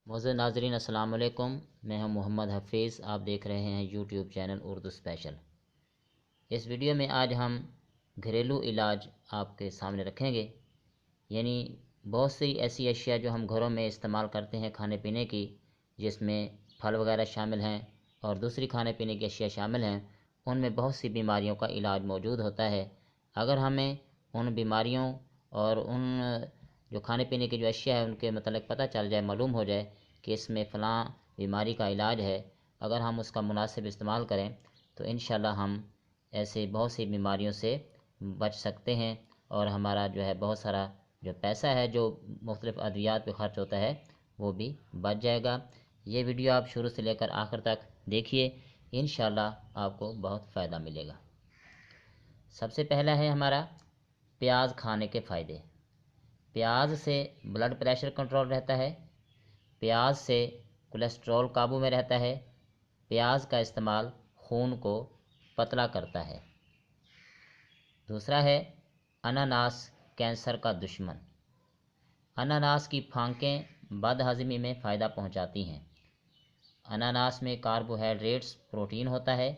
मोअज़्ज़ज़ नाज़रीन अस्सलाम वालेकुम। मैं हूं मोहम्मद हफ़ीज़। आप देख रहे हैं यूट्यूब चैनल उर्दू स्पेशल। इस वीडियो में आज हम घरेलू इलाज आपके सामने रखेंगे। यानी बहुत सी ऐसी अशिया जो हम घरों में इस्तेमाल करते हैं खाने पीने की, जिसमें फल वगैरह शामिल हैं और दूसरी खाने पीने की अशिया शामिल हैं, उनमें बहुत सी बीमारियों का इलाज मौजूद होता है। अगर हमें उन बीमारियों और उन जो खाने पीने की जो अशिया है उनके मतलब पता चल जाए, मालूम हो जाए कि इसमें फ़लाँ बीमारी का इलाज है, अगर हम उसका मुनासिब इस्तेमाल करें तो इंशाल्लाह हम ऐसे बहुत सी बीमारियों से बच सकते हैं और हमारा जो है बहुत सारा जो पैसा है जो मुख्तलिफ़ अद्वियात पे ख़र्च होता है वो भी बच जाएगा। ये वीडियो आप शुरू से लेकर आखिर तक देखिए, इंशाल्लाह आपको बहुत फ़ायदा मिलेगा। सबसे पहला है हमारा प्याज खाने के फ़ायदे। प्याज से ब्लड प्रेशर कंट्रोल रहता है, प्याज से कोलेस्ट्रॉल काबू में रहता है, प्याज का इस्तेमाल खून को पतला करता है। दूसरा है अनानास कैंसर का दुश्मन। अनानास की फांकें बदहज़मी में फ़ायदा पहुंचाती हैं। अनानास में कार्बोहाइड्रेट्स प्रोटीन होता है।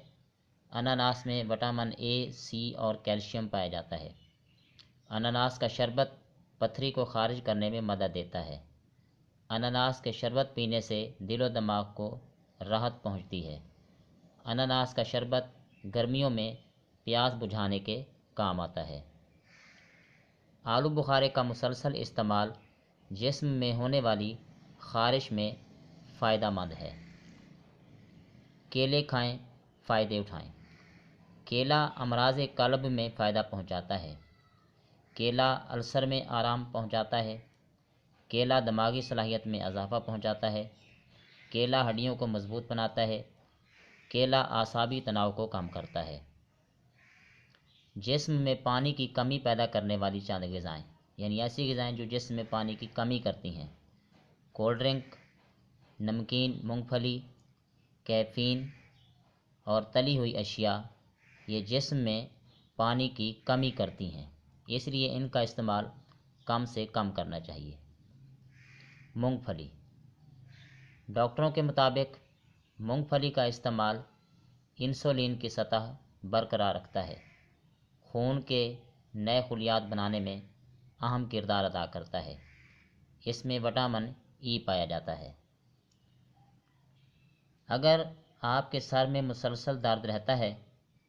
अनानास में विटामिन ए, सी और कैल्शियम पाया जाता है। अनानास का शरबत पथरी को खारिज करने में मदद देता है। अनानास के शरबत पीने से दिलो दिमाग को राहत पहुंचती है। अनानास का शरबत गर्मियों में प्यास बुझाने के काम आता है। आलू बुखारे का मुसलसल इस्तेमाल जिस्म में होने वाली ख़ारिश में फ़ायदेमंद है। केले खाएं, फ़ायदे उठाएं। केला अमराज़ क़ल्ब में फ़ायदा पहुंचाता है। केला अल्सर में आराम पहुंचाता है। केला दिमागी सलाहियत में इजाफ़ा पहुंचाता है। केला हड्डियों को मजबूत बनाता है। केला आसाबी तनाव को कम करता है। जिस्म में पानी की कमी पैदा करने वाली चंद ग़िज़ाएँ, यानी ऐसी ग़िज़ाएँ जो जिस्म में पानी की कमी करती हैं। कोल्ड ड्रिंक, नमकीन, मूंगफली, कैफ़ीन और तली हुई अशिया ये जिस्म में पानी की कमी करती हैं, इसलिए इनका इस्तेमाल कम से कम करना चाहिए। मूंगफली, डॉक्टरों के मुताबिक मूंगफली का इस्तेमाल इंसुलिन की सतह बरकरार रखता है, खून के नए खलियात बनाने में अहम किरदार अदा करता है। इसमें विटामिन ई पाया जाता है। अगर आपके सर में मुसलसल दर्द रहता है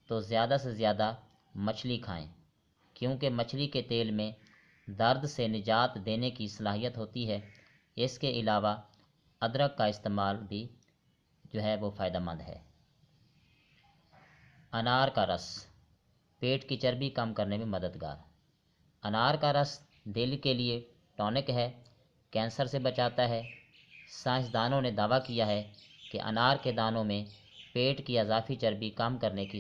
तो ज़्यादा से ज़्यादा मछली खाएं, क्योंकि मछली के तेल में दर्द से निजात देने की सलाहियत होती है। इसके अलावा अदरक का इस्तेमाल भी जो है वो फ़ायदेमंद है। अनार का रस पेट की चर्बी कम करने में मददगार। अनार का रस दिल के लिए टॉनिक है, कैंसर से बचाता है। साइंसदानों ने दावा किया है कि अनार के दानों में पेट की अज़ाफ़ी चर्बी कम करने की